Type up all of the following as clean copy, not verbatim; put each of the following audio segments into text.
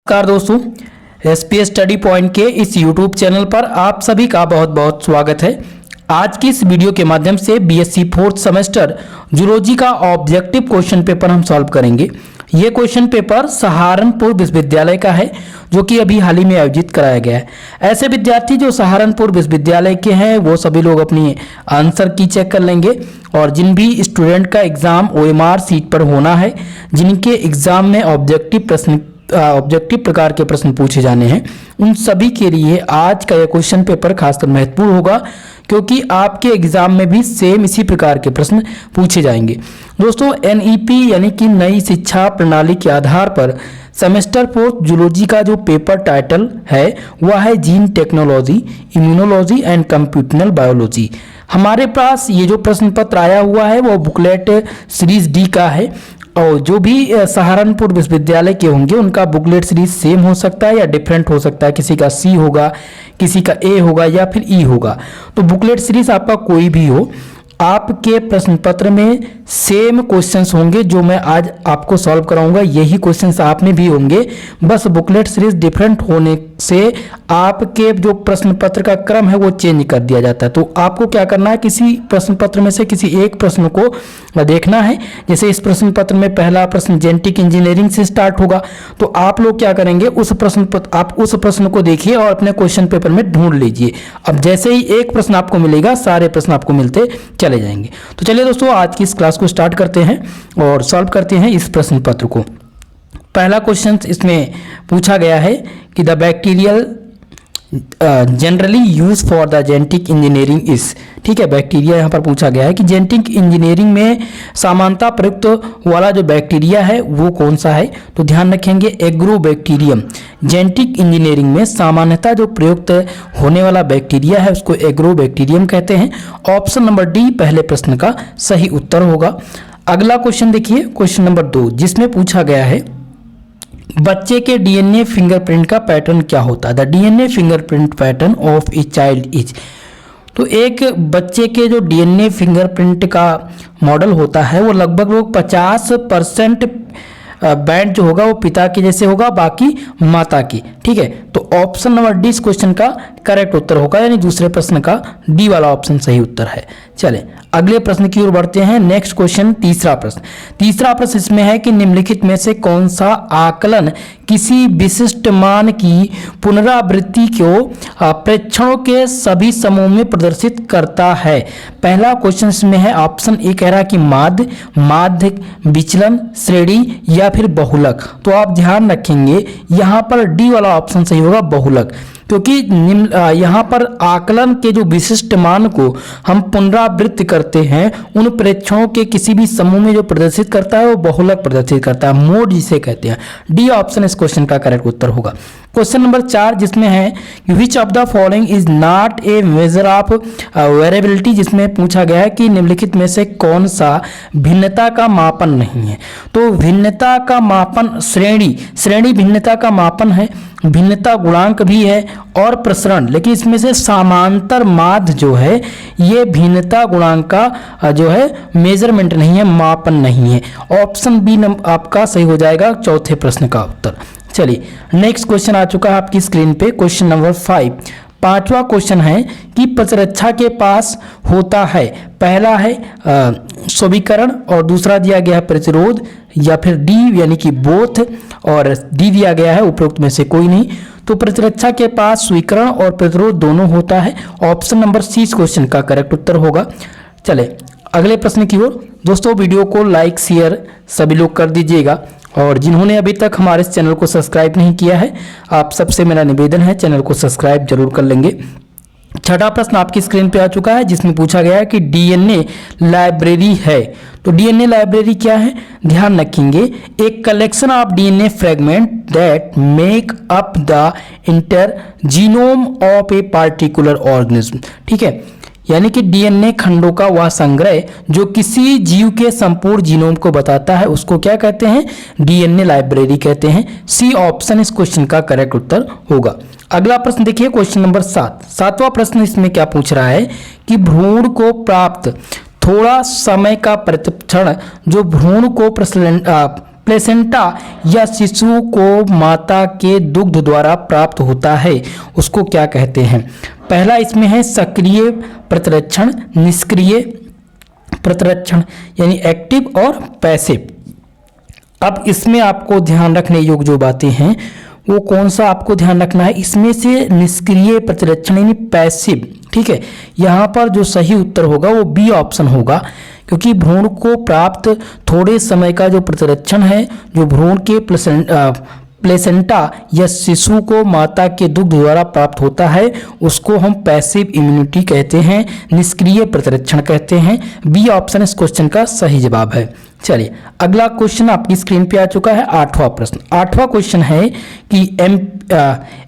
नमस्कार दोस्तों, SPS study point के इस यूट्यूब चैनल पर आप सभी का बहुत बहुत स्वागत है। आज की इस वीडियो के माध्यम से बीएससी फोर्थ सेमेस्टर जूलॉजी का ऑब्जेक्टिव क्वेश्चन पेपर हम सॉल्व करेंगे। ये क्वेश्चन पेपर सहारनपुर विश्वविद्यालय का है, जो कि अभी हाल ही में आयोजित कराया गया है। ऐसे विद्यार्थी जो सहारनपुर विश्वविद्यालय के हैं वो सभी लोग अपनी आंसर की चेक कर लेंगे, और जिन भी स्टूडेंट का एग्जाम ओएमआर सीट पर होना है, जिनके एग्जाम में ऑब्जेक्टिव प्रकार के प्रश्न पूछे जाने हैं, उन सभी के लिए आज का यह क्वेश्चन पेपर खासकर महत्वपूर्ण होगा, क्योंकि आपके एग्जाम में भी सेम इसी प्रकार के प्रश्न पूछे जाएंगे। दोस्तों, एनईपी यानी कि नई शिक्षा प्रणाली के आधार पर सेमेस्टर फोर्थ जूलॉजी का जो पेपर टाइटल है वह है gene technology, immunology and computational biology. हमारे पास ये जो प्रश्न पत्र आया हुआ है वो बुकलेट सीरीज डी का है, और जो भी सहारनपुर विश्वविद्यालय के होंगे उनका बुकलेट सीरीज सेम हो सकता है या डिफरेंट हो सकता है। किसी का सी होगा, किसी का ए होगा या फिर ई होगा। तो बुकलेट सीरीज आपका कोई भी हो, आपके प्रश्न पत्र में सेम क्वेश्चंस होंगे जो मैं आज आपको सॉल्व कराऊंगा, यही क्वेश्चंस आप में भी होंगे। बस बुकलेट सीरीज डिफरेंट होने से आपके जो प्रश्न पत्र का क्रम है वो चेंज कर दिया जाता है। तो आपको क्या करना है, किसी प्रश्न पत्र में से किसी एक प्रश्न को देखना है। जैसे इस प्रश्न पत्र में पहला प्रश्न जेनेटिक इंजीनियरिंग से स्टार्ट होगा, तो आप लोग क्या करेंगे, आप उस प्रश्न को देखिए और अपने क्वेश्चन पेपर में ढूंढ लीजिए। अब जैसे ही एक प्रश्न आपको मिलेगा, सारे प्रश्न आपको मिलते चले जाएंगे। तो चलिए दोस्तों, आज की इस क्लास को स्टार्ट करते हैं और सॉल्व करते हैं इस प्रश्न पत्र को। पहला क्वेश्चन इसमें पूछा गया है कि the bacterial generally use for the genetic engineering is. ठीक है, बैक्टीरिया यहाँ पर पूछा गया है कि जेनेटिक इंजीनियरिंग में सामान्यतः प्रयुक्त वाला जो बैक्टीरिया है वो कौन सा है। तो ध्यान रखेंगे, एग्रोबैक्टीरियम। जेनेटिक इंजीनियरिंग में सामान्यतः जो प्रयुक्त होने वाला बैक्टीरिया है उसको एग्रोबैक्टीरियम कहते हैं। ऑप्शन नंबर डी पहले प्रश्न का सही उत्तर होगा। अगला क्वेश्चन देखिए, क्वेश्चन नंबर 2, जिसमें पूछा गया है बच्चे के डीएनए फिंगरप्रिंट का पैटर्न क्या होता है। The DNA fingerprint pattern of a child is. तो एक बच्चे के जो डीएनए फिंगरप्रिंट का मॉडल होता है वो लगभग 50% बैंड जो होगा वो पिता के जैसे होगा, बाकी माता की। ठीक है, तो ऑप्शन नंबर डी इस क्वेश्चन का करेक्ट उत्तर होगा, यानी दूसरे प्रश्न का डी वाला ऑप्शन सही उत्तर है। चले अगले प्रश्न की ओर बढ़ते हैं। नेक्स्ट क्वेश्चन, तीसरा प्रश्न इसमें है कि निम्नलिखित में से कौन सा आकलन किसी विशिष्ट मान की पुनरावृत्ति को प्रेक्षणों के सभी समूह में प्रदर्शित करता है। पहला क्वेश्चन इसमें है, ऑप्शन ए कह रहा है कि माध्य, विचलन, श्रेणी या फिर बहुलक। तो आप ध्यान रखेंगे यहाँ पर डी वाला ऑप्शन सही होगा, बहुलक, क्योंकि यहाँ पर आकलन के जो विशिष्ट मान को हम पुनरावृत्त करते हैं उन प्रेक्षणों के किसी भी समूह में जो प्रदर्शित करता है वो बहुलक प्रदर्शित करता है, मोड जिसे कहते हैं। डी ऑप्शन इस क्वेश्चन का करेक्ट उत्तर होगा। क्वेश्चन नंबर 4, जिसमें है which of the following is not a measure of variability, जिसमें पूछा गया है कि निम्नलिखित में से कौन सा भिन्नता का मापन नहीं है। तो भिन्नता का मापन श्रेणी भिन्नता का मापन है, भिन्नता गुणांक भी है और प्रसरण, लेकिन इसमें से समांतर माध्य जो है ये भिन्नता गुणांक का जो है मेजरमेंट नहीं है, मापन नहीं है। ऑप्शन बी आपका सही हो जाएगा चौथे प्रश्न का उत्तर। चलिए नेक्स्ट क्वेश्चन आ चुका है आपकी स्क्रीन पे, क्वेश्चन नंबर 5। पांचवा क्वेश्चन है कि प्रतिरक्षा के पास होता है, पहला है स्वीकरण और दूसरा दिया गया है प्रतिरोध, या फिर डी यानी कि बोथ, और डी दिया गया है उपरोक्त में से कोई नहीं। तो प्रतिरक्षा के पास स्वीकरण और प्रतिरोध दोनों होता है। ऑप्शन नंबर सी इस क्वेश्चन का करेक्ट उत्तर होगा। चले अगले प्रश्न की ओर। दोस्तों, वीडियो को लाइक शेयर सभी लोग कर दीजिएगा, और जिन्होंने अभी तक हमारे इस चैनल को सब्सक्राइब नहीं किया है, आप सबसे मेरा निवेदन है चैनल को सब्सक्राइब जरूर कर लेंगे। छठा प्रश्न आपकी स्क्रीन पे आ चुका है, जिसमें पूछा गया है कि डीएनए लाइब्रेरी है। तो डीएनए लाइब्रेरी क्या है, ध्यान रखेंगे, एक collection of DNA fragment that make up the inter genome of a particular organism. ठीक है, यानी कि डीएनए खंडों का वह संग्रह जो किसी जीव के संपूर्ण जीनोम को बताता है उसको क्या कहते हैं, डीएनए लाइब्रेरी कहते हैं। सी ऑप्शन इस क्वेश्चन का करेक्ट उत्तर होगा। अगला प्रश्न देखिए, क्वेश्चन नंबर 7। सातवां प्रश्न इसमें क्या पूछ रहा है कि भ्रूण को प्राप्त थोड़ा समय का प्रतिक्षण जो भ्रूण को प्लेसेंटा या शिशु को माता के दुग्ध द्वारा प्राप्त होता है उसको क्या कहते हैं? पहला इसमें है सक्रिय प्रतिरक्षण, निष्क्रिय प्रतिरक्षण यानी एक्टिव और पैसिव। अब इसमें आपको ध्यान रखने योग्य जो बातें हैं वो कौन सा आपको ध्यान रखना है, इसमें से निष्क्रिय प्रतिरक्षण यानी पैसिव, ठीक है। यहाँ पर जो सही उत्तर होगा वो बी ऑप्शन होगा, क्योंकि भ्रूण को प्राप्त थोड़े समय का जो प्रतिरक्षण है, जो भ्रूण के प्लेसेंटा या शिशु को माता के दुग्ध द्वारा प्राप्त होता है उसको हम पैसिव इम्यूनिटी कहते हैं, निष्क्रिय प्रतिरक्षण कहते हैं। बी ऑप्शन इस क्वेश्चन का सही जवाब है। चलिए अगला क्वेश्चन आपकी स्क्रीन पे आ चुका है, 8वां प्रश्न। 8वां क्वेश्चन है कि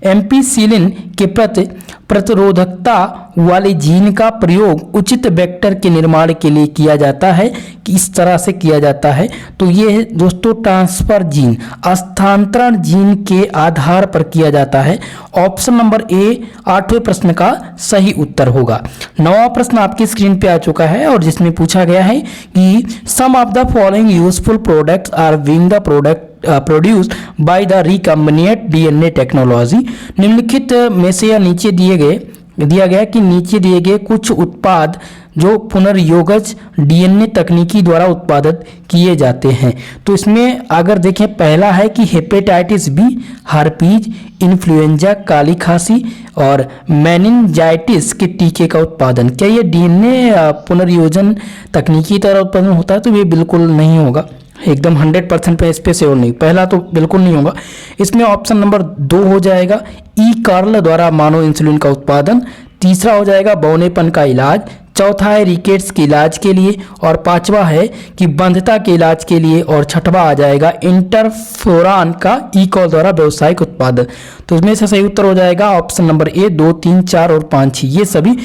एम्पिसिलिन के प्रति प्रतिरोधकता वाले जीन का प्रयोग उचित वेक्टर के निर्माण के लिए किया जाता है कि इस तरह से किया जाता है। तो ये है दोस्तों ट्रांसफर जीन, स्थानांतरण जीन के आधार पर किया जाता है। ऑप्शन नंबर ए 8वें प्रश्न का सही उत्तर होगा। 9वां प्रश्न आपकी स्क्रीन पे आ चुका है और जिसमें पूछा गया है कि some of the following useful products are being the product produced by the recombinant DNA technology. निम्नलिखित में से या नीचे दिया गया कि नीचे दिए गए कुछ उत्पाद जो पुनर्योगज डीएनए तकनीकी द्वारा उत्पादित किए जाते हैं। तो इसमें अगर देखें पहला है कि हेपेटाइटिस बी, हर्पीज, इन्फ्लुएंजा, काली खांसी और मेनिनजाइटिस के टीके का उत्पादन। क्या ये डीएनए पुनर्योजन तकनीकी द्वारा उत्पादन होता है? तो ये बिल्कुल नहीं होगा, एकदम 100% पे इस पे से और नहीं, पहला तो बिल्कुल नहीं होगा। इसमें ऑप्शन नंबर 2 हो जाएगा, ई कार्ल द्वारा मानव इंसुलिन का उत्पादन। तीसरा हो जाएगा बौनेपन का इलाज। चौथा है रिकेट्स के इलाज के लिए और पांचवा है कि बंधता के इलाज के लिए और छठवा आ जाएगा इंटरफेरोन का ई कॉल द्वारा व्यावसायिक उत्पादन। तो इसमें से सही उत्तर हो जाएगा ऑप्शन नंबर ए 2, 3, 4 और 5, ये सभी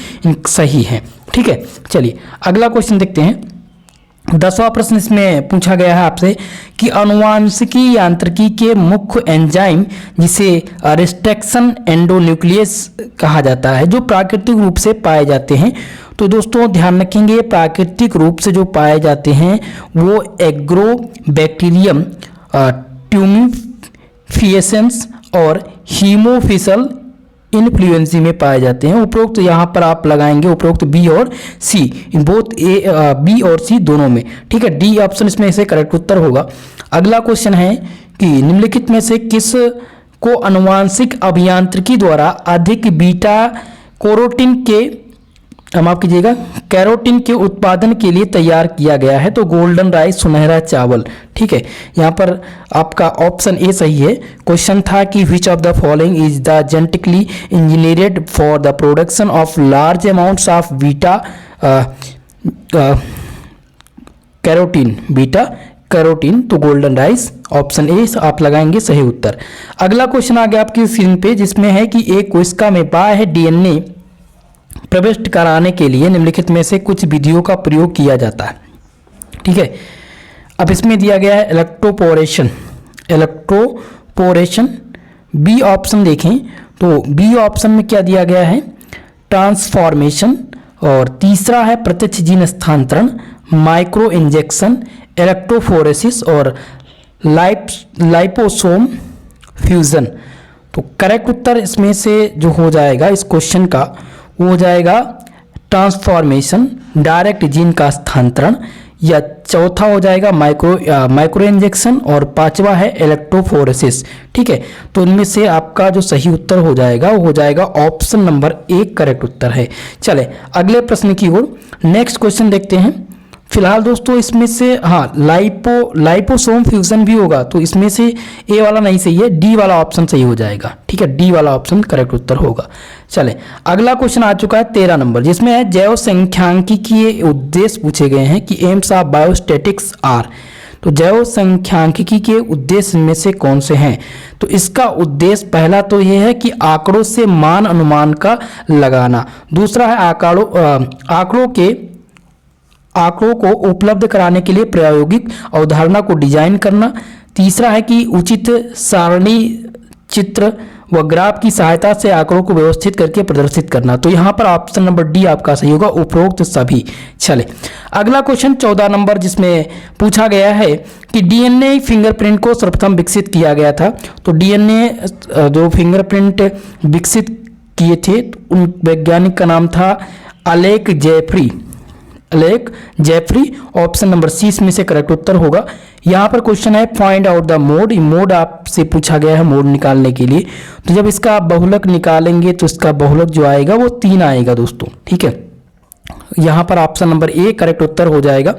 सही हैं। ठीक है, चलिए अगला क्वेश्चन देखते हैं। 10वां प्रश्न इसमें पूछा गया है आपसे कि आनुवांशिकी यांत्रिकी के मुख्य एंजाइम जिसे रिस्ट्रक्शन एंडोन्यूक्लियस कहा जाता है जो प्राकृतिक रूप से पाए जाते हैं। तो दोस्तों ध्यान रखेंगे प्राकृतिक रूप से जो पाए जाते हैं वो एग्रोबैक्टीरियम, ट्यूमिफिएसेंस और हीमोफिसल इन्फ्लुएंसी में पाए जाते हैं। उपरोक्त यहाँ पर आप लगाएंगे उपरोक्त बी और सी, इन बोथ बी और सी दोनों में। ठीक है, डी ऑप्शन इसमें से करेक्ट उत्तर होगा। अगला क्वेश्चन है कि निम्नलिखित में से किस को आनुवांशिक अभियांत्रिकी द्वारा अधिक बीटा कैरोटीन के माफ कीजिएगा कैरोटीन के उत्पादन के लिए तैयार किया गया है? तो गोल्डन राइस, सुनहरा चावल। ठीक है, यहाँ पर आपका ऑप्शन ए सही है। क्वेश्चन था कि विच of the following is the genetically engineered for the production of large amounts of beta carotene, beta carotene. तो गोल्डन राइस, ऑप्शन ए आप लगाएंगे सही उत्तर। अगला क्वेश्चन आ गया आपकी स्क्रीन पे जिसमें है कि एक कोशिका में बाह्य डीएनए प्रविष्ट कराने के लिए निम्नलिखित में से कुछ विधियों का प्रयोग किया जाता है। ठीक है, अब इसमें दिया गया है इलेक्ट्रोपोरेशन। बी ऑप्शन देखें तो बी ऑप्शन में क्या दिया गया है? ट्रांसफॉर्मेशन। और तीसरा है प्रत्यक्ष जीन स्थानांतरण, माइक्रो इंजेक्शन, इलेक्ट्रोफोरेसिस और लाइपोसोम फ्यूजन। तो करेक्ट उत्तर इसमें से जो हो जाएगा इस क्वेश्चन का वो हो जाएगा ट्रांसफॉर्मेशन, डायरेक्ट जीन का स्थानांतरण, या चौथा हो जाएगा माइक्रो इंजेक्शन और पांचवा है इलेक्ट्रोफोरेसिस। ठीक है, तो इनमें से आपका जो सही उत्तर हो जाएगा वो हो जाएगा ऑप्शन नंबर 1 करेक्ट उत्तर है। चले अगले प्रश्न की ओर, नेक्स्ट क्वेश्चन देखते हैं। फिलहाल दोस्तों इसमें से लाइपोसोम फ्यूजन भी होगा, तो इसमें से ए वाला नहीं सही है, डी वाला ऑप्शन सही हो जाएगा। ठीक है, डी वाला ऑप्शन करेक्ट उत्तर होगा। चले अगला क्वेश्चन आ चुका है 13 नंबर जिसमें है जैव सांख्यिकी के उद्देश्य पूछे गए हैं कि एम्स ऑफ बायोस्टैटिक्स आर। तो जैव सांख्यिकी के उद्देश्य में से कौन से हैं? तो इसका उद्देश्य पहला तो यह है कि आंकड़ों से मान अनुमान का लगाना। दूसरा है आंकड़ों को उपलब्ध कराने के लिए प्रायोगिक अवधारणा को डिजाइन करना। तीसरा है कि उचित सारणी चित्र व ग्राफ की सहायता से आंकड़ों को व्यवस्थित करके प्रदर्शित करना। तो यहाँ पर ऑप्शन नंबर डी आपका सही होगा, उपरोक्त सभी। चले अगला क्वेश्चन 14 नंबर, जिसमें पूछा गया है कि डीएनए फिंगरप्रिंट को सर्वप्रथम विकसित किया गया था। तो डीएनए जो फिंगरप्रिंट विकसित किए थे उन वैज्ञानिक का नाम था Alec Jeffrey. Option number C इसमें से करेक्ट उत्तर होगा। यहाँ पर क्वेश्चन है find out the mode. Mode आपसे पूछा गया है मोड निकालने के लिए। तो जब इसका बहुलक निकालेंगे तो इसका बहुलक जो आएगा वो 3 आएगा दोस्तों, ठीक है। यहाँ पर ऑप्शन नंबर ए करेक्ट उत्तर हो जाएगा।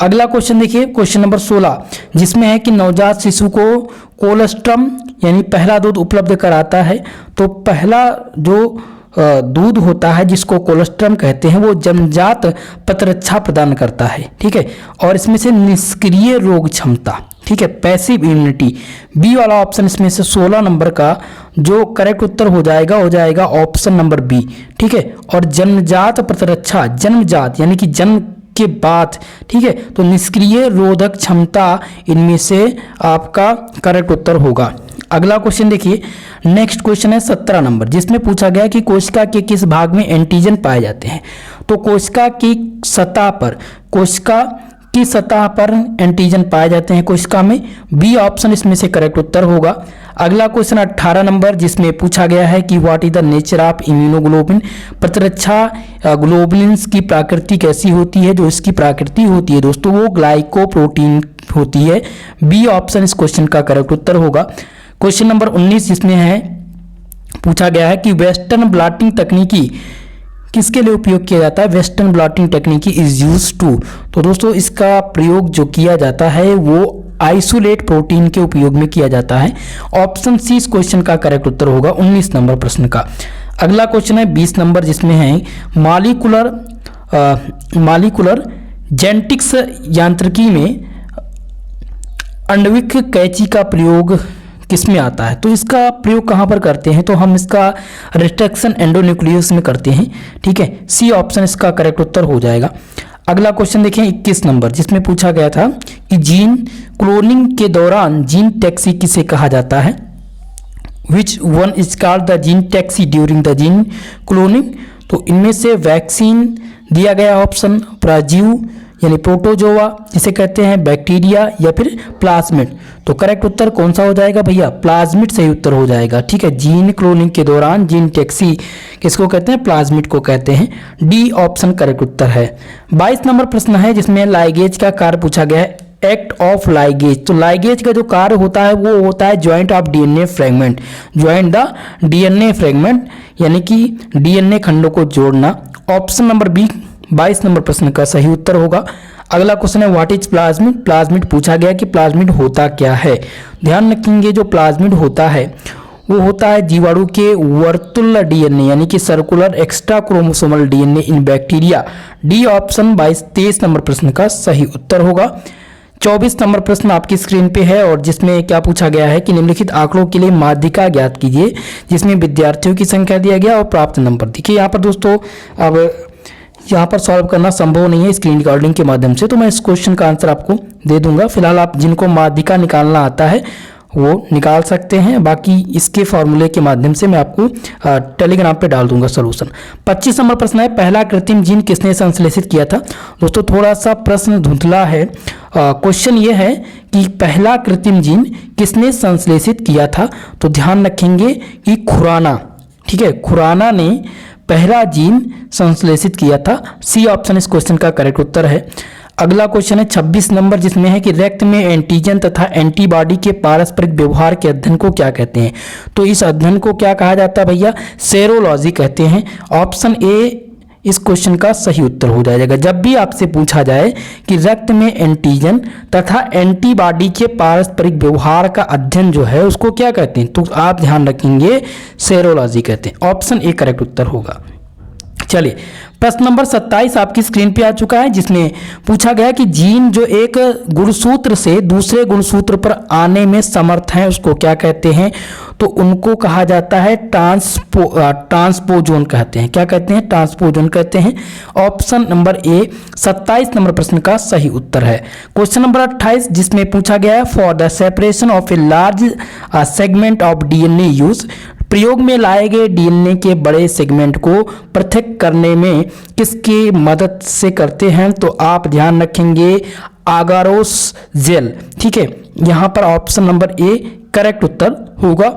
अगला क्वेश्चन देखिए, क्वेश्चन नंबर 16, जिसमें है कि नवजात शिशु को कोलोस्ट्रम यानी पहला दूध उपलब्ध कराता है। तो पहला जो दूध होता है जिसको कोलोस्ट्रम कहते हैं वो जन्मजात प्रतिरक्षा प्रदान करता है, ठीक है। और इसमें से निष्क्रिय रोग क्षमता, ठीक है, पैसिव इम्यूनिटी। बी वाला ऑप्शन इसमें से 16 नंबर का जो करेक्ट उत्तर हो जाएगा ऑप्शन नंबर बी, ठीक है। और जन्मजात प्रतिरक्षा, जन्मजात यानी कि जन्म के बाद, ठीक है। तो निष्क्रिय रोधक क्षमता इनमें से आपका करेक्ट उत्तर होगा। अगला क्वेश्चन देखिए, नेक्स्ट क्वेश्चन है 17 नंबर, जिसमें पूछा गया कि कोशिका के किस भाग में एंटीजन पाए जाते हैं। तो कोशिका की सतह पर एंटीजन पाए जाते हैं कोशिका में। बी ऑप्शन इसमें से करेक्ट उत्तर होगा। अगला क्वेश्चन 18 नंबर, जिसमें पूछा गया है कि what is the nature of immunoglobulin. प्रतिरक्षा ग्लोबुलिन्स की प्रकृति कैसी होती है। जो इसकी प्रकृति होती है दोस्तों वो ग्लाइकोप्रोटीन होती है। बी ऑप्शन इस क्वेश्चन का करेक्ट उत्तर होगा। क्वेश्चन नंबर 19, जिसमें है पूछा गया है कि वेस्टर्न ब्लॉटिंग तकनीकी किसके लिए उपयोग किया जाता है। वेस्टर्न ब्लॉटिंग तकनीकी इज यूज टू। तो दोस्तों इसका प्रयोग जो किया जाता है वो आइसोलेट प्रोटीन के उपयोग में किया जाता है। ऑप्शन सी इस क्वेश्चन का करेक्ट उत्तर होगा 19 नंबर प्रश्न का। अगला क्वेश्चन है 20 नंबर, जिसमें है मॉलिक्यूलर जेनेटिक्स यांत्रिकी में आणविक कैंची का प्रयोग किसमें आता है। तो इसका प्रयोग कहाँ पर करते हैं। तो हम इसका रिस्ट्रक्शन एंडोन्यूक्लियस में करते हैं, ठीक है। सी ऑप्शन इसका करेक्ट उत्तर हो जाएगा। अगला क्वेश्चन देखें 21 नंबर, जिसमें पूछा गया था कि जीन क्लोनिंग के दौरान जीन टैक्सी किसे कहा जाता है। Which one is called the gene taxi during the gene cloning. तो इनमें से वैक्सीन दिया गया ऑप्शन, प्राजीव यानी प्रोटोजोआ जिसे कहते हैं, बैक्टीरिया या फिर प्लाज्मिड। तो करेक्ट उत्तर कौन सा हो जाएगा भैया, प्लाज्मिड सही उत्तर हो जाएगा, ठीक है। जीन क्लोनिंग के दौरान जीन टैक्सी किसको कहते हैं, प्लाज्मिड को कहते हैं। डी ऑप्शन करेक्ट उत्तर है। 22 नंबर प्रश्न है, जिसमें लाइगेज का कार्य पूछा गया है, एक्ट ऑफ लाइगेज। तो लाइगेज का जो कार्य होता है वो होता है joint of DNA fragment, joint the DNA fragment यानी कि डीएनए खंडों को जोड़ना। ऑप्शन नंबर बी 22 नंबर प्रश्न का सही उत्तर होगा। अगला क्वेश्चन है व्हाट इज प्लाज्मिड। प्लाज्मिड पूछा गया कि प्लाज्मिड होता क्या है। ध्यान रखेंगे जो प्लाज्मिड होता है वो होता है जीवाणु के वर्तुल डीएनए यानी कि circular extra chromosomal DNA in bacteria. D option 23 number प्रश्न का सही उत्तर होगा। 24 नंबर प्रश्न आपकी स्क्रीन पे है और जिसमें क्या पूछा गया है कि निम्नलिखित आंकड़ों के लिए माध्यिका ज्ञात कीजिए, जिसमें विद्यार्थियों की संख्या दिया गया और प्राप्त नंबर। देखिए यहाँ पर दोस्तों अब यहाँ पर सॉल्व करना संभव नहीं है स्क्रीन रिकॉर्डिंग के माध्यम से, तो मैं इस क्वेश्चन का आंसर आपको दे दूंगा। फिलहाल आप जिनको माध्यिका निकालना आता है वो निकाल सकते हैं, बाकी इसके फॉर्मूले के माध्यम से मैं आपको टेलीग्राम पे डाल दूंगा सॉल्यूशन। 25 नंबर प्रश्न है पहला कृत्रिम जीन किसने संश्लेषित किया था। दोस्तों थोड़ा सा प्रश्न धुंधला है। क्वेश्चन ये है कि पहला कृत्रिम जीन किसने संश्लेषित किया था। तो ध्यान रखेंगे कि खुराना, ठीक है, खुराना ने पहला जीन संश्लेषित किया था। सी ऑप्शन इस क्वेश्चन का करेक्ट उत्तर है। अगला क्वेश्चन है 26 नंबर, जिसमें है कि रक्त में एंटीजन तथा एंटीबॉडी के पारस्परिक व्यवहार के अध्ययन को क्या कहते हैं। तो इस अध्ययन को क्या कहा जाता है भैया, सेरोलॉजी कहते हैं। ऑप्शन ए इस क्वेश्चन का सही उत्तर हो जाएगा। जब भी आपसे पूछा जाए कि रक्त में एंटीजन तथा एंटीबॉडी के पारस्परिक व्यवहार का अध्ययन जो है उसको क्या कहते हैं, तो आप ध्यान रखेंगे सेरोलॉजी कहते हैं। ऑप्शन ए करेक्ट उत्तर होगा। चलिए प्रश्न नंबर 27 आपकी स्क्रीन पे आ चुका है, जिसमें पूछा गया कि जीन जो एक गुणसूत्र से दूसरे गुणसूत्र पर आने में समर्थ हैं उसको क्या कहते हैं? तो उनको कहा जाता है ट्रांसपोजोन कहते हैं। क्या कहते हैं? ट्रांसपोजोन कहते हैं। ऑप्शन नंबर ए 27 नंबर प्रश्न का सही उत्तर है। क्वेश्चन नंबर 28 जिसमें पूछा गया है for the separation of a large segment of DNA use, प्रयोग में लाए गए डीएनए के बड़े सेगमेंट को पृथक करने में किसकी मदद से करते हैं? तो आप ध्यान रखेंगे आगारोस जेल। ठीक है, यहां पर ऑप्शन नंबर ए करेक्ट उत्तर होगा।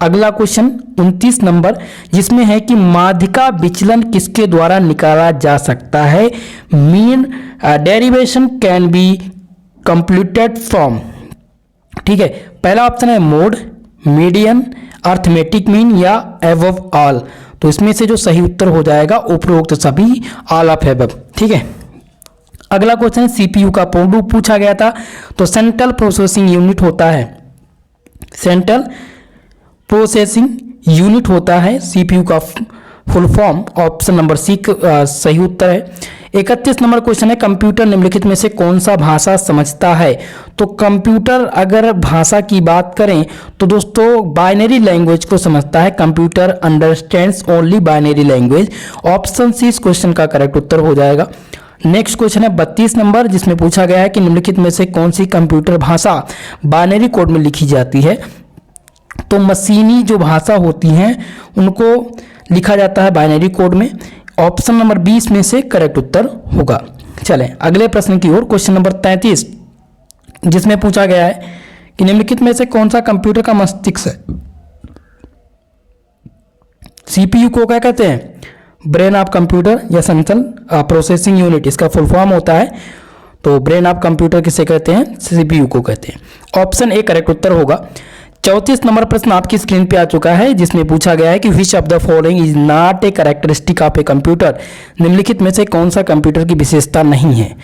अगला क्वेश्चन 29 नंबर जिसमें है कि माध्यिका विचलन किसके द्वारा निकाला जा सकता है? Mean derivation can be computed from. ठीक है, पहला ऑप्शन है मोड, मीडियन, अर्थमेटिक मीन या एबव ऑल। तो इसमें से जो सही उत्तर हो जाएगा उपरोक्त सभी, ऑल ऑफ एबव। ठीक है, अगला क्वेश्चन सीपीयू का पूर्ण रूप पूछा गया था। तो सेंट्रल प्रोसेसिंग यूनिट होता है, सेंट्रल प्रोसेसिंग यूनिट होता है सीपीयू का full form. Option number C सही उत्तर है। 31 नंबर क्वेश्चन है कंप्यूटर निम्नलिखित में से कौन सा भाषा समझता है? तो कंप्यूटर अगर भाषा की बात करें तो दोस्तों बाइनरी लैंग्वेज को समझता है। Computer understands only binary language. Option C इस क्वेश्चन का करेक्ट उत्तर हो जाएगा। नेक्स्ट क्वेश्चन है 32 नंबर जिसमें पूछा गया है कि निम्नलिखित में से कौन सी कंप्यूटर भाषा बाइनरी कोड में लिखी जाती है? तो मशीनी जो भाषा होती हैं उनको लिखा जाता है बाइनरी कोड में। ऑप्शन नंबर 20 में से करेक्ट उत्तर होगा। चलें अगले प्रश्न की ओर। क्वेश्चन नंबर 33 जिसमें पूछा गया है कि निम्नलिखित में से कौन सा कंप्यूटर का मस्तिष्क है? सीपीयू को क्या कहते हैं? ब्रेन ऑफ कंप्यूटर या सेंट्रल प्रोसेसिंग यूनिट, इसका फुल फॉर्म होता है। तो ब्रेन ऑफ कंप्यूटर किसे कहते हैं? सीपीयू को कहते हैं। ऑप्शन ए करेक्ट उत्तर होगा। 34 नंबर प्रश्न आपकी स्क्रीन पे आ चुका है जिसमें पूछा गया है कि विच of the following is not a characteristic of a computer, निम्नलिखित में से कौन सा कंप्यूटर की विशेषता नहीं है?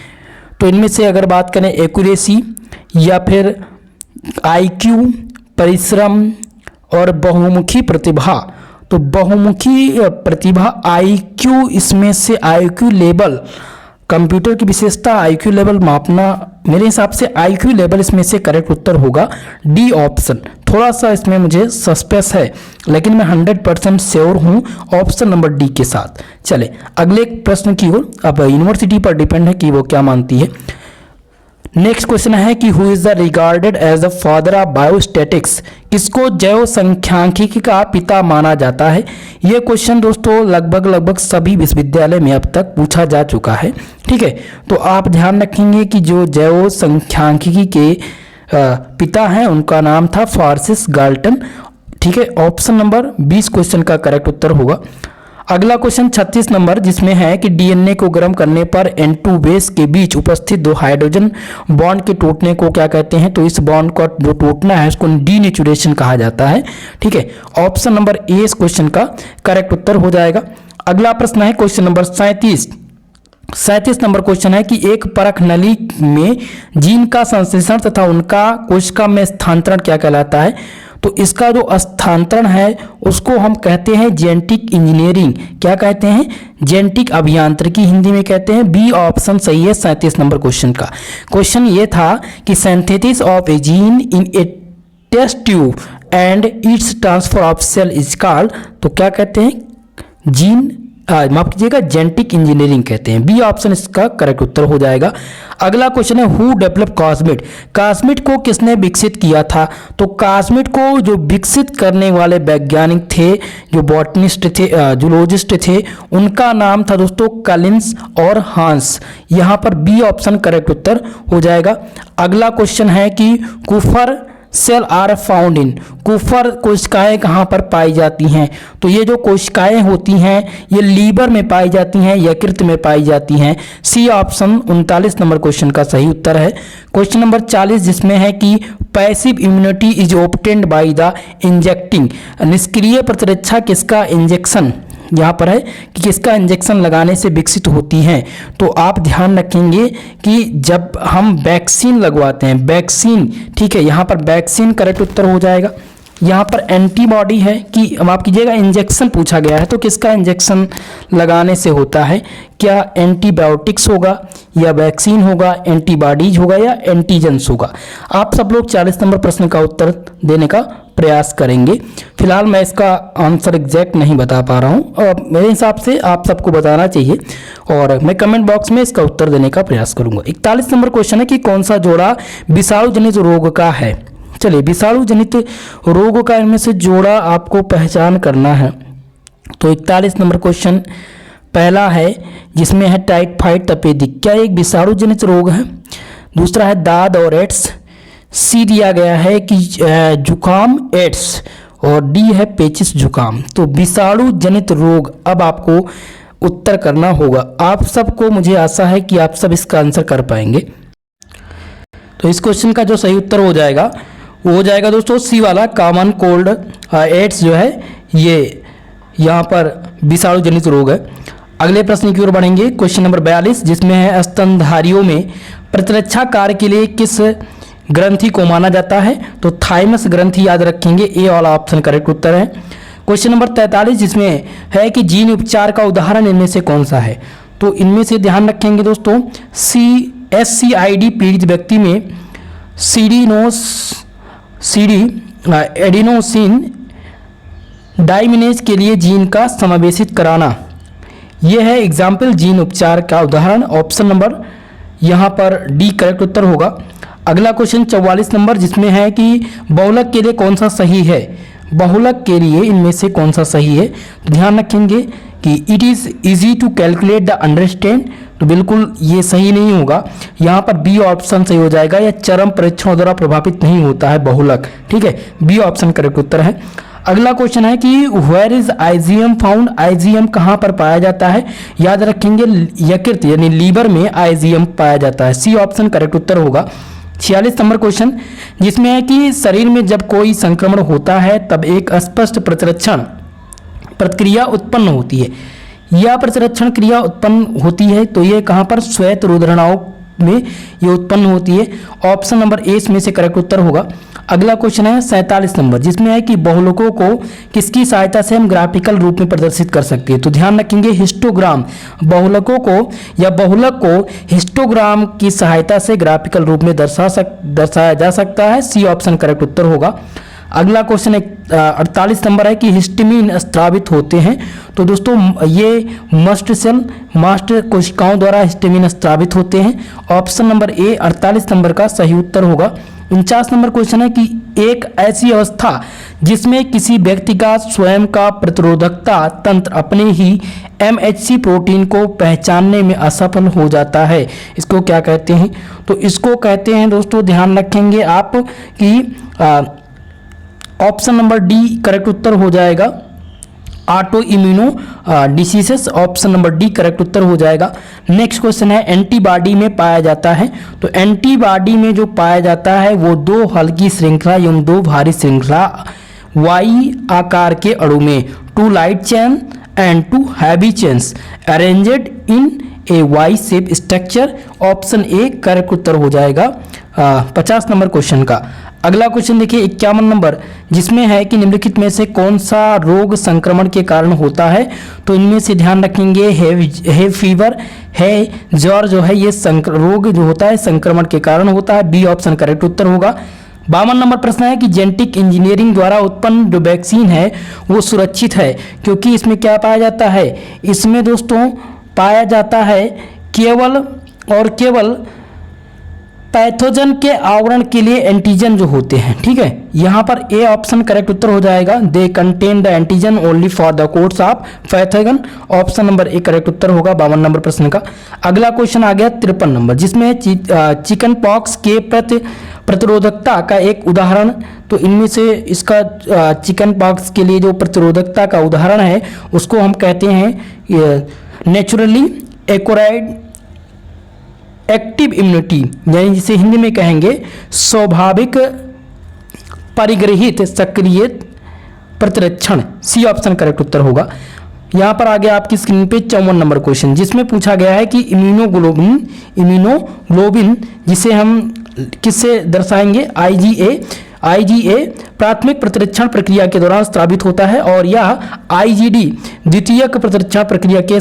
तो इनमें से अगर बात करें एक्यूरेसी या फिर आईक्यू, परिश्रम और बहुमुखी प्रतिभा, तो बहुमुखी प्रतिभा आईक्यू, इसमें से आईक्यू लेवल कंप्यूटर की विशेषता आईक्यू लेवल मापना, मेरे हिसाब से आईक्यू लेवल इसमें से करेक्ट उत्तर होगा डी ऑप्शन। थोड़ा सा इसमें मुझे सस्पेंस है लेकिन मैं 100% श्योर हूँ ऑप्शन नंबर डी के साथ। चले अगले प्रश्न की ओर। अब यूनिवर्सिटी पर डिपेंड है कि वो क्या मानती है। नेक्स्ट क्वेश्चन है कि who is the regarded as the father of biostatistics, किसको जैव सांख्यिकी का पिता माना जाता है? यह क्वेश्चन दोस्तों लगभग सभी विश्वविद्यालय में अब तक पूछा जा चुका है। ठीक है, तो आप ध्यान रखेंगे कि जो जैव सांख्यिकी के पिता हैं उनका नाम था फ्रांसिस गाल्टन। ठीक है, ऑप्शन नंबर 20 क्वेश्चन का करेक्ट उत्तर होगा। अगला क्वेश्चन 36 नंबर जिसमें है कि डीएनए को गर्म करने पर N2 बेस के बीच उपस्थित दो हाइड्रोजन बॉन्ड के टूटने को क्या कहते हैं? तो इस बॉन्ड का जो टूटना है उसको डीनेचुरेशन कहा जाता है। ठीक है, ऑप्शन नंबर ए इस क्वेश्चन का करेक्ट उत्तर हो जाएगा। अगला प्रश्न है क्वेश्चन नंबर 37 नंबर क्वेश्चन है कि एक परख नली में जीन का संश्लेषण तथा उनका कोशिका में स्थानांतरण क्या कहलाता है? तो इसका जो स्थानांतरण है उसको हम कहते हैं जेनेटिक इंजीनियरिंग। क्या कहते हैं? जेनेटिक अभियांत्रिकी हिंदी में कहते हैं। बी ऑप्शन सही है 37 नंबर क्वेश्चन का। क्वेश्चन ये था कि synthesis of a gene in a test tube and its transfer of cell is called, तो क्या कहते हैं? जीन माफ कीजिएगा जेनेटिक इंजीनियरिंग कहते हैं। बी ऑप्शन इसका करेक्ट उत्तर हो जाएगा। अगला क्वेश्चन है हु डेवलप कॉस्मिड, कॉस्मिड को किसने विकसित किया था? तो कॉस्मिड को जो विकसित करने वाले वैज्ञानिक थे, जो बॉटनिस्ट थे, जूलॉजिस्ट थे, उनका नाम था दोस्तों कलिंस और हांस। यहाँ पर बी ऑप्शन करेक्ट उत्तर हो जाएगा। अगला क्वेश्चन है कि कुफर सेल आर फाउंड इन, कुफर कोशिकाएं कहाँ पर पाई जाती हैं? तो ये जो कोशिकाएं होती हैं ये लीवर में पाई जाती हैं, यकृत में पाई जाती हैं। सी ऑप्शन 39 नंबर क्वेश्चन का सही उत्तर है। क्वेश्चन नंबर 40 जिसमें है कि passive immunity is obtained by the injecting, निष्क्रिय प्रतिरक्षा किसका इंजेक्शन यहाँ पर है कि किसका इंजेक्शन लगाने से विकसित होती हैं? तो आप ध्यान रखेंगे कि जब हम वैक्सीन लगवाते हैं, वैक्सीन, ठीक है, यहाँ पर वैक्सीन करेक्ट उत्तर हो जाएगा। यहाँ पर एंटीबॉडी है कि माफ कीजिएगा इंजेक्शन पूछा गया है, तो किसका इंजेक्शन लगाने से होता है? क्या एंटीबायोटिक्स होगा या वैक्सीन होगा, एंटीबॉडीज होगा या एंटीजेंस होगा? आप सब लोग 40 नंबर प्रश्न का उत्तर देने का प्रयास करेंगे। फिलहाल मैं इसका आंसर एग्जैक्ट नहीं बता पा रहा हूँ और मेरे हिसाब से आप सबको बताना चाहिए और मैं कमेंट बॉक्स में इसका उत्तर देने का प्रयास करूंगा। 41 नंबर क्वेश्चन है कि कौन सा जोड़ा विषाणु जनित रोग का है? चलिए, विषाणु जनित रोग का इनमें से जोड़ा आपको पहचान करना है। तो 41 नंबर क्वेश्चन पहला है जिसमें है टाइफाइड तपेदिक, क्या एक विषाणु जनित रोग है? दूसरा है दाद और एड्स, सी दिया गया है कि जुकाम एड्स और डी है पेचिस जुकाम। तो विषाणु जनित रोग अब आपको उत्तर करना होगा। आप सबको मुझे आशा है कि आप सब इसका आंसर कर पाएंगे। तो इस क्वेश्चन का जो सही उत्तर हो जाएगा वो हो जाएगा दोस्तों सी वाला, कॉमन कोल्ड एड्स जो है ये यहाँ पर विषाणु जनित रोग है। अगले प्रश्न की ओर बढ़ेंगे, क्वेश्चन नंबर 42 जिसमें है स्तनधारियों में प्रतिरक्षा कार्य के लिए किस ग्रंथि को माना जाता है? तो थाइमस ग्रंथि याद रखेंगे, ए वाला ऑप्शन करेक्ट उत्तर है। क्वेश्चन नंबर 43 जिसमें है कि जीन उपचार का उदाहरण इनमें से कौन सा है? तो इनमें से ध्यान रखेंगे दोस्तों SCID पीड़ित व्यक्ति में एडिनोसिन डाइमिनेज के लिए जीन का समावेशित कराना, यह है एग्जाम्पल जीन उपचार का उदाहरण। ऑप्शन नंबर यहाँ पर डी करेक्ट उत्तर होगा। अगला क्वेश्चन 44 नंबर जिसमें है कि बहुलक के लिए कौन सा सही है? बहुलक के लिए इनमें से कौन सा सही है? तो ध्यान रखेंगे कि it is easy to calculate the understand, तो बिल्कुल ये सही नहीं होगा। यहाँ पर बी ऑप्शन सही हो जाएगा, या चरम परीक्षणों द्वारा प्रभावित नहीं होता है बहुलक, ठीक है, बी ऑप्शन करेक्ट उत्तर है। अगला क्वेश्चन है कि वेयर इज आइजियम फाउंड, आइजियम कहाँ पर पाया जाता है? याद रखेंगे यकृत यानी लीवर में आइजियम पाया जाता है, सी ऑप्शन करेक्ट उत्तर होगा। 46 नंबर क्वेश्चन जिसमें है कि शरीर में जब कोई संक्रमण होता है तब एक स्पष्ट प्रतिरक्षण प्रक्रिया उत्पन्न होती है। यह प्रतिरक्षण क्रिया उत्पन्न होती है तो ये कहाँ पर? श्वेत रुधिरनाव में ये उत्पन्न होती है। ऑप्शन नंबर ए इसमें से करेक्ट उत्तर होगा। अगला क्वेश्चन है 47 नंबर जिसमें है कि बहुलकों को किसकी सहायता से हम ग्राफिकल रूप में प्रदर्शित कर सकते हैं? तो ध्यान रखेंगे हिस्टोग्राम, बहुलकों को या बहुलक को हिस्टोग्राम की सहायता से ग्राफिकल रूप में दर्शाया जा सकता है, सी ऑप्शन करेक्ट उत्तर होगा। अगला क्वेश्चन 48 नंबर है कि हिस्टामिन स्रावित होते हैं। तो दोस्तों ये मास्ट कोशिकाओं द्वारा हिस्टामिन स्रावित होते हैं। ऑप्शन नंबर ए 48 नंबर का सही उत्तर होगा। 49 नंबर क्वेश्चन है कि एक ऐसी अवस्था जिसमें किसी व्यक्ति का स्वयं का प्रतिरोधकता तंत्र अपने ही MHC प्रोटीन को पहचानने में असफल हो जाता है, इसको क्या कहते हैं? तो इसको कहते हैं दोस्तों, ध्यान रखेंगे आप कि ऑप्शन नंबर डी करेक्ट उत्तर हो जाएगा, auto immuno diseases, option number D correct उत्तर हो जाएगा। नेक्स्ट क्वेश्चन है एंटीबॉडी में पाया जाता है। तो एंटीबॉडी में जो पाया जाता है वो 2 हल्की श्रृंखला एवं 2 भारी श्रृंखला वाई आकार के अणु में 2 light chain and 2 heavy chains arranged in a Y shape structure, option A correct उत्तर हो जाएगा 50 नंबर क्वेश्चन का। अगला क्वेश्चन देखिए 51 नंबर जिसमें है कि निम्नलिखित में से कौन सा रोग संक्रमण के कारण होता है? तो इनमें से ध्यान रखेंगे है फीवर है, ज्वर जो है ये रोग जो होता है संक्रमण के कारण होता है, बी ऑप्शन करेक्ट उत्तर होगा। 52 नंबर प्रश्न है कि जेनेटिक इंजीनियरिंग द्वारा उत्पन्न जो वैक्सीन है वो सुरक्षित है क्योंकि इसमें क्या पाया जाता है? इसमें दोस्तों पाया जाता है केवल और केवल पैथोजन के आवरण के लिए एंटीजन जो होते हैं, ठीक है, यहाँ पर ए ऑप्शन करेक्ट उत्तर हो जाएगा। They contain the antigen only for the course of pathogen, option number A correct उत्तर होगा 52 नंबर प्रश्न का। अगला क्वेश्चन आ गया 53 नंबर जिसमें चिकन पॉक्स के प्रतिरोधकता का एक उदाहरण। तो इनमें से इसका चिकन पॉक्स के लिए जो प्रतिरोधकता का उदाहरण है उसको हम कहते हैं नेचुरली एक्वायर्ड एक्टिव इम्यूनिटी, यानी जिसे हिंदी में कहेंगे स्वाभाविक परिग्रहित सक्रिय प्रतिरक्षण, सी ऑप्शन करेक्ट उत्तर होगा। यहाँ पर आ गया आपकी स्क्रीन पे 54 नंबर क्वेश्चन जिसमें पूछा गया है कि इम्यूनोग्लोबिन जिसे हम किससे दर्शाएंगे? IgA IgA प्राथमिक प्रतिरक्षण प्रक्रिया के दौरान स्रावित होता है और यह IgD द्वितीयक प्रतिरक्षण प्रक्रिया के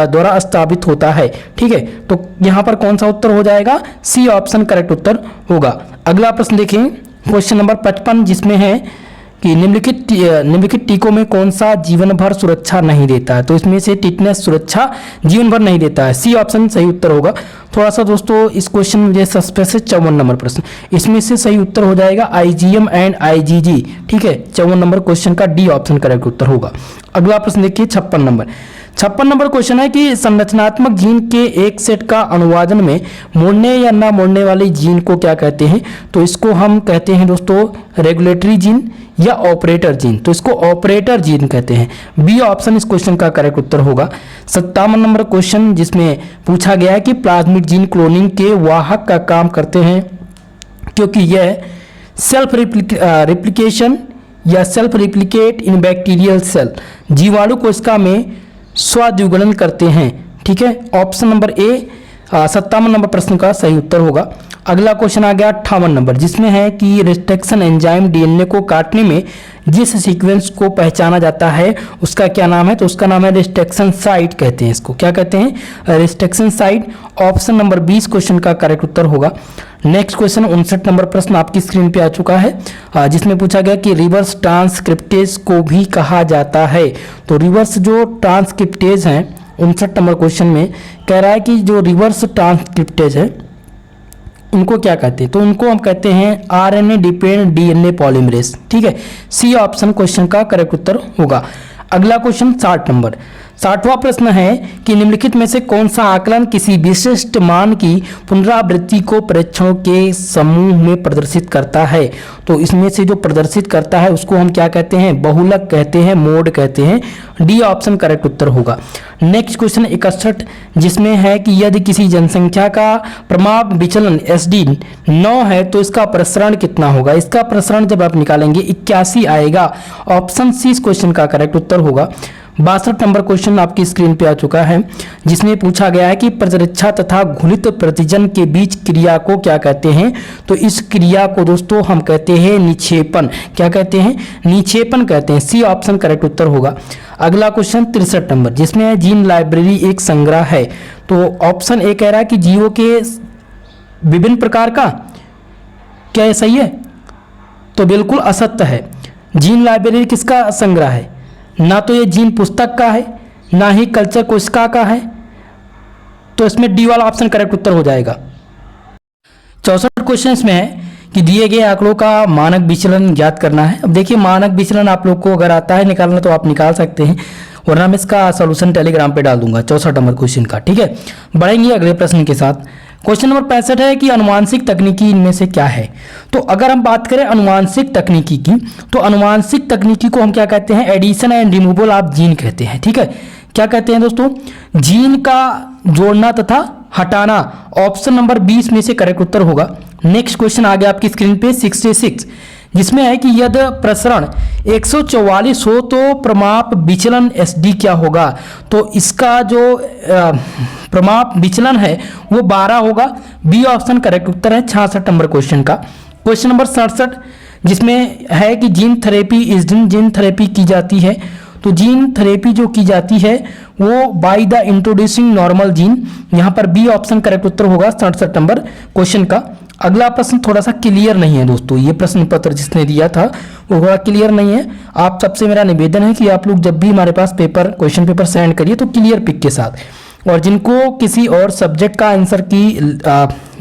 द्वारा स्रावित होता है। ठीक है, तो यहाँ पर कौन सा उत्तर हो जाएगा? सी ऑप्शन करेक्ट उत्तर होगा। अगला प्रश्न देखें, क्वेश्चन नंबर 55, जिसमें है कि निम्नलिखित टीकों में कौन सा जीवन भर सुरक्षा नहीं देता है? तो इसमें से टिटनेस सुरक्षा जीवन भर नहीं देता है, सी ऑप्शन सही उत्तर होगा। थोड़ा सा दोस्तों इस क्वेश्चन में मुझे सस्पेंस है। 54 नंबर प्रश्न, इसमें से सही उत्तर हो जाएगा IgM एंड IgG। ठीक है, 54 नंबर क्वेश्चन का डी ऑप्शन करेक्ट उत्तर होगा। अगला प्रश्न देखिए 56 नंबर क्वेश्चन है कि संरचनात्मक जीन के एक सेट का अनुवादन में मोड़ने या ना मोड़ने वाले जीन को क्या कहते हैं? तो इसको हम कहते हैं दोस्तों रेगुलेटरी जीन या ऑपरेटर जीन। तो इसको ऑपरेटर जीन कहते हैं, बी ऑप्शन इस क्वेश्चन का करेक्ट उत्तर होगा। 57 नंबर क्वेश्चन, जिसमें पूछा गया है कि प्लाज्मिड जीन क्लोनिंग के वाहक का काम करते हैं क्योंकि यह सेल्फ रिप्लिकेशन या self replicate in bacterial cell जीवाणु कोशिका में स्वद्विगुणन करते हैं। ठीक है, ऑप्शन नंबर ए 57 नंबर प्रश्न का सही उत्तर होगा। अगला क्वेश्चन आ गया 58 नंबर, जिसमें है कि रिस्ट्रिक्शन एंजाइम DNA को काटने में जिस सीक्वेंस को पहचाना जाता है उसका क्या नाम है? तो उसका नाम है रिस्ट्रिक्शन साइट कहते हैं। इसको क्या कहते हैं? Restriction site. Option number 20 question का करेक्ट उत्तर होगा। नेक्स्ट क्वेश्चन 59 नंबर प्रश्न आपकी स्क्रीन पे आ चुका है, जिसमें पूछा गया कि रिवर्स ट्रांसक्रिप्टेज को भी कहा जाता है। तो रिवर्स जो ट्रांसक्रिप्टेज हैं 59 नंबर क्वेश्चन में कह रहा है कि जो रिवर्स ट्रांसक्रिप्टेज है उनको क्या कहते हैं? तो उनको हम कहते हैं RNA डिपेंडेंट DNA पॉलीमरेज। ठीक है, सी ऑप्शन क्वेश्चन का करेक्ट उत्तर होगा। अगला क्वेश्चन 60 नंबर, 60वां प्रश्न है कि निम्नलिखित में से कौन सा आकलन किसी विशिष्ट मान की पुनरावृत्ति को परीक्षणों के समूह में प्रदर्शित करता है? तो इसमें से जो प्रदर्शित करता है उसको हम क्या कहते हैं? बहुलक कहते हैं, मोड कहते हैं, डी ऑप्शन करेक्ट उत्तर होगा। नेक्स्ट क्वेश्चन 61, जिसमें है कि यदि किसी जनसंख्या का प्रमाप विचलन SD 9 है तो इसका प्रसरण कितना होगा? इसका प्रसरण जब आप निकालेंगे 81 आएगा। ऑप्शन सी इस क्वेश्चन का करेक्ट उत्तर होगा। 62 नंबर क्वेश्चन आपकी स्क्रीन पे आ चुका है, जिसमें पूछा गया है कि प्रतिरक्षा तथा घुलित प्रतिजन के बीच क्रिया को क्या कहते हैं? तो इस क्रिया को दोस्तों हम कहते हैं निक्षेपण। क्या कहते हैं? निक्षेपण कहते हैं, सी ऑप्शन करेक्ट उत्तर होगा। अगला क्वेश्चन 63 नंबर, जिसमें है जीन लाइब्रेरी एक संग्रह है। तो ऑप्शन ए कह रहा है कि जीवों के विभिन्न प्रकार का, क्या ये सही है? तो बिल्कुल असत्य है। जीन लाइब्रेरी किसका संग्रह है? ना तो ये जीन पुस्तक का है, ना ही कल्चर कोशिका का है। तो इसमें डी वाला ऑप्शन करेक्ट उत्तर हो जाएगा। 64 क्वेश्चन इसमें है कि दिए गए आंकड़ों का मानक विचलन ज्ञात करना है। अब देखिए मानक विचलन आप लोग को अगर आता है निकालना तो आप निकाल सकते हैं, वरना मैं इसका सॉल्यूशन टेलीग्राम पे डाल दूंगा 64 नंबर क्वेश्चन का। ठीक है, बढ़ेंगे अगले प्रश्न के साथ। क्वेश्चन नंबर 65 है कि अनुवांशिक तकनीकी इनमें से क्या है? तो अगर हम बात करें अनुवांशिक तकनीकी की, तो अनुवांशिक तकनीकी को हम क्या कहते हैं? Addition and removal of gene कहते हैं। ठीक है, क्या कहते हैं दोस्तों? जीन का जोड़ना तथा हटाना। ऑप्शन नंबर 20 में से करेक्ट उत्तर होगा। नेक्स्ट क्वेश्चन आ गया आपकी स्क्रीन पे 66, जिसमें है कि यदि प्रसरण 144 हो तो प्रमाप विचलन SD क्या होगा? तो इसका जो प्रमाप विचलन है वो 12 होगा। बी ऑप्शन करेक्ट उत्तर है 66 नंबर क्वेश्चन का। क्वेश्चन नंबर 67, जिसमें है कि जीन थेरेपी इस दिन जीन थेरेपी की जाती है। तो जीन थेरेपी जो की जाती है वो by the introducing normal gene, यहाँ पर बी ऑप्शन करेक्ट उत्तर होगा 67 नंबर क्वेश्चन का। अगला प्रश्न थोड़ा सा क्लियर नहीं है दोस्तों, ये प्रश्न पत्र जिसने दिया था वो थोड़ा क्लियर नहीं है। आप सबसे मेरा निवेदन है कि आप लोग जब भी हमारे पास क्वेश्चन पेपर सेंड करिए तो क्लियर पिक के साथ, और जिनको किसी और सब्जेक्ट का आंसर की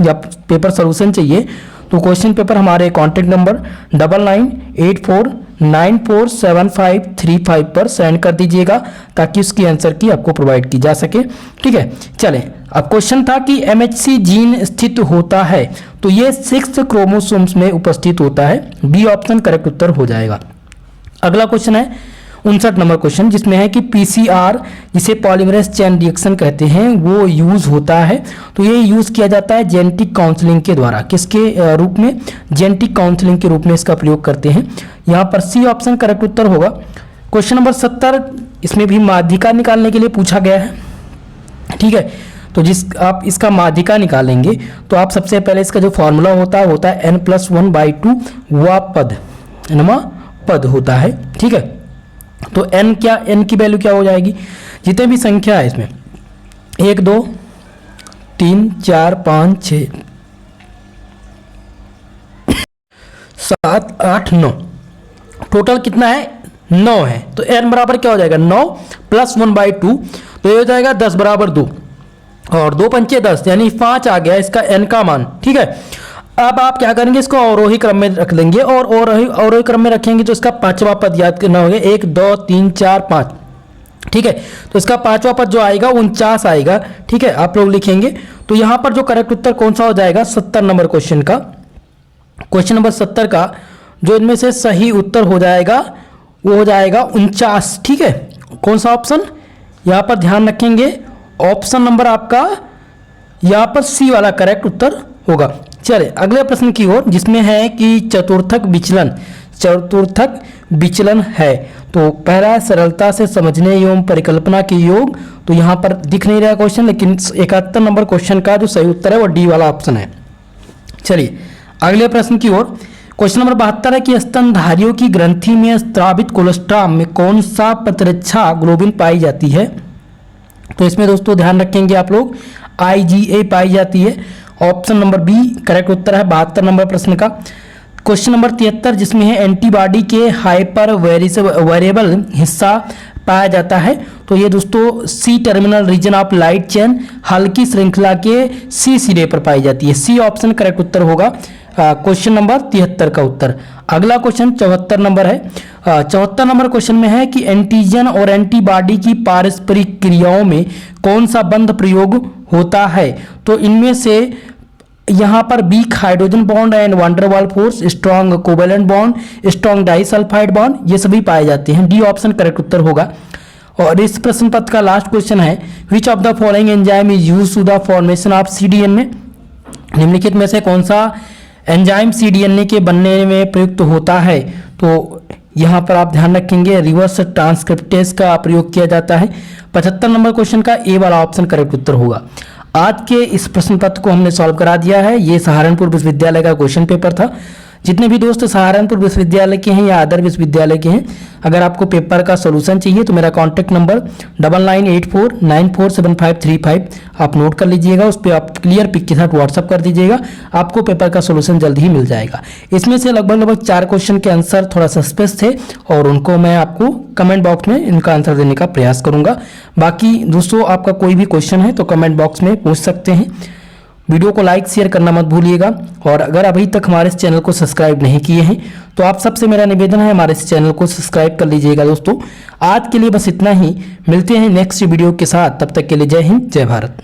या पेपर सोल्यूशन चाहिए तो क्वेश्चन पेपर हमारे कॉन्टैक्ट नंबर 9984947535 पर सेंड कर दीजिएगा ताकि उसकी आंसर की आपको प्रोवाइड की जा सके। ठीक है, चलें अब क्वेश्चन था कि MHC जीन स्थित होता है, तो ये 6 क्रोमोसोम्स में उपस्थित होता है। बी ऑप्शन करेक्ट उत्तर हो जाएगा। अगला क्वेश्चन है 59 नंबर क्वेश्चन, जिसमें है कि PCR जिसे पॉलीमरेज चेन रिएक्शन कहते हैं वो यूज होता है। तो ये यूज किया जाता है जेनेटिक काउंसलिंग के द्वारा। किसके रूप में? जेनेटिक काउंसलिंग के रूप में इसका प्रयोग करते हैं। यहाँ पर सी ऑप्शन करेक्ट उत्तर होगा। क्वेश्चन नंबर 70, इसमें भी माध्यिका निकालने के लिए पूछा गया है। ठीक है, तो जिस आप इसका माध्यिका निकालेंगे तो आप सबसे पहले इसका जो फॉर्मूला होता है n+1/2 वा पद, नवा पद होता है। ठीक है, तो n की वैल्यू क्या हो जाएगी, जितने भी संख्या है इसमें 1 2 3 4 5 6 7 8 9, टोटल कितना है 9 है। तो n बराबर क्या हो जाएगा 9 + 1/2, तो ये हो जाएगा 10 बराबर 2, और 2 पंचे 10 यानी 5 आ गया इसका n का मान। ठीक है, अब आप क्या करेंगे, इसको अवरोही क्रम में रख लेंगे, और अवरोही क्रम में रखेंगे तो इसका पांचवा पद याद करना होगा 1 2 3 4 5। ठीक है, तो इसका पांचवा पद जो आएगा 49 आएगा। ठीक है, आप लोग लिखेंगे। तो यहां पर जो करेक्ट उत्तर कौन सा हो जाएगा 70 नंबर क्वेश्चन का, क्वेश्चन नंबर 70 का जो इनमें से सही उत्तर हो जाएगा वो हो जाएगा 49। ठीक है, कौन सा ऑप्शन, यहां पर ध्यान रखेंगे ऑप्शन नंबर आपका यहां पर सी वाला करेक्ट उत्तर होगा। चलिए अगले प्रश्न की ओर, जिसमें है कि चतुर्थक विचलन है। तो पहला है सरलता से समझने एवं परिकल्पना के योग। तो यहां पर दिख नहीं रहा क्वेश्चन, लेकिन 71 नंबर क्वेश्चन का जो सही उत्तर है वो डी वाला ऑप्शन है। चलिए अगले प्रश्न की ओर, क्वेश्चन नंबर 72 है कि स्तनधारियों की ग्रंथि में स्रावित कोलेस्ट्रॉल में कौन सा प्रतिरक्षा ग्लोबिन पाई जाती है। तो इसमें दोस्तों ध्यान रखेंगे आप लोग IgA पाई जाती है। ऑप्शन नंबर बी करेक्ट उत्तर है 72 नंबर प्रश्न का। क्वेश्चन नंबर 73 जिसमें है एंटीबॉडी के हाइपर वेरिएबल हिस्सा पाया जाता है। तो ये दोस्तों C terminal region of light chain हल्की श्रृंखला के सी सिरे पर पाई जाती है। सी ऑप्शन करेक्ट उत्तर होगा क्वेश्चन नंबर 73 का उत्तर। अगला क्वेश्चन 74 नंबर है। 74 नंबर क्वेश्चन में है कि एंटीजन और एंटीबॉडी की पारस्परिक क्रियाओं में कौन सा बंध प्रयोग होता है। तो इनमें से यहाँ पर weak hydrogen bond and van der Waal force, strong covalent bond, strong disulphide bond, ये सभी पाए जाते हैं। डी ऑप्शन करेक्ट उत्तर होगा। और इस प्रश्न पत्र का लास्ट क्वेश्चन है which of the following enzyme is used to the formation of CDNA। निम्नलिखित में से कौन सा एंजाइम CDNA के बनने में प्रयुक्त होता है। तो यहाँ पर आप ध्यान रखेंगे रिवर्स ट्रांसक्रिप्टेज का प्रयोग किया जाता है। 75 नंबर क्वेश्चन का ए वाला ऑप्शन करेक्ट उत्तर होगा। आज के इस प्रश्न पत्र को हमने सॉल्व करा दिया है। ये सहारनपुर विश्वविद्यालय का क्वेश्चन पेपर था। जितने भी दोस्त सहारनपुर विश्वविद्यालय के हैं या अदर विश्वविद्यालय के हैं, अगर आपको पेपर का सॉल्यूशन चाहिए तो मेरा कॉन्टैक्ट नंबर 9984947535 आप नोट कर लीजिएगा। उस पर आप क्लियर पिक के साथ व्हाट्सअप कर दीजिएगा, आपको पेपर का सॉल्यूशन जल्द ही मिल जाएगा। इसमें से लगभग 4 क्वेश्चन के आंसर थोड़ा सस्पेंस थे और उनको मैं आपको कमेंट बॉक्स में इनका आंसर देने का प्रयास करूंगा। बाकी दोस्तों आपका कोई भी क्वेश्चन है तो कमेंट बॉक्स में पूछ सकते हैं। वीडियो को लाइक शेयर करना मत भूलिएगा, और अगर अभी तक हमारे इस चैनल को सब्सक्राइब नहीं किए हैं तो आप सबसे मेरा निवेदन है हमारे इस चैनल को सब्सक्राइब कर लीजिएगा। दोस्तों आज के लिए बस इतना ही, मिलते हैं नेक्स्ट वीडियो के साथ, तब तक के लिए जय हिंद जय भारत।